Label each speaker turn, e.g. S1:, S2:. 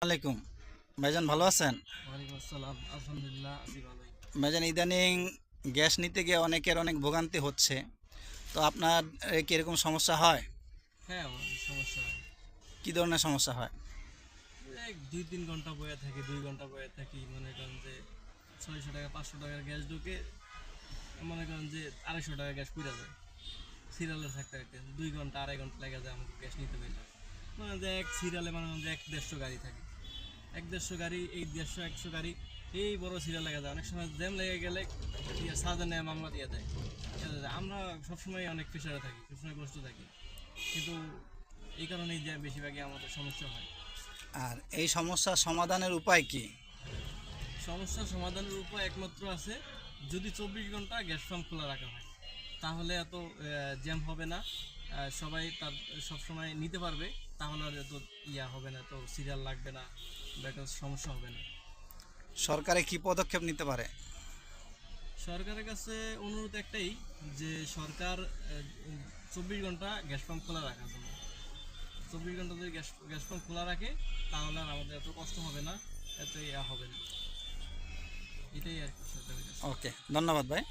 S1: আলাইকুম ভাইজান, ভালো আছেন?
S2: ওয়ালাইকুম আসসালাম। আলহামদুলিল্লাহ, আছি ভালোই।
S1: ভাইজান, ইদানিং গ্যাস নিতে গিয়ে অনেকের অনেক ভোগান্তি হচ্ছে। তো আপনার কি এরকম সমস্যা হয়?
S2: হ্যাঁ, আমার সমস্যা হয়।
S1: কি ধরনের সমস্যা হয়?
S2: এক ২-৩ ঘন্টা বয়ে থাকি, ২ ঘন্টা বয়ে থাকি। মনে করেন যে ৬০০ টাকা ৫০০ টাকার গ্যাস ঢুকে, মনে করেন যে ২৫০ টাকা গ্যাস পুড়া যায়। সিরিয়ালে থাকতে থাকতে ২ ঘন্টা ২.৫ ঘন্টা লেগে যায় আমাকে গ্যাস নিতে পারলে। মানে যে এক সিরিয়ালে মনে করেন যে ১-১৫০ গাড়ি থাকে। ১-১৫০ গাড়ি, এই ১৫০-১০০ গাড়ি, এই বড় সিরিয়াল লেগে যায়। অনেক সময় জ্যাম লেগে গেলে সাজা নেয়, মামলা দিয়ে দেয়। আমরা সবসময় অনেক প্রেশারে থাকি, সবসময় কষ্ট থাকি, কিন্তু এই কারণেই যে বেশিরভাগই আমাদের সমস্যা হয়।
S1: আর এই সমস্যার সমাধানের উপায় কি?
S2: সমস্যা সমাধানের উপায় একমাত্র আছে, যদি ২৪ ঘন্টা গ্যাস পাম্প খোলা রাখা হয়, তাহলে এত জ্যাম হবে না। সবাই তার সবসময় নিতে পারবে, তাহলে আর এত হবে না, তো সিরিয়াল লাগবে না বা একটা সমস্যা হবে না।
S1: সরকারে কি পদক্ষেপ নিতে পারে?
S2: সরকারের কাছে অনুরোধ একটাই, যে সরকার ২৪ ঘন্টা গ্যাস পাম্প খোলা রাখার জন্য। ২৪ ঘন্টা যদি গ্যাস গ্যাস পাম্প খোলা রাখে, তাহলে আর আমাদের এত কষ্ট হবে না, এত হবে না। এটাই আর কি সরকারের কাছে।
S1: ওকে, ধন্যবাদ ভাই।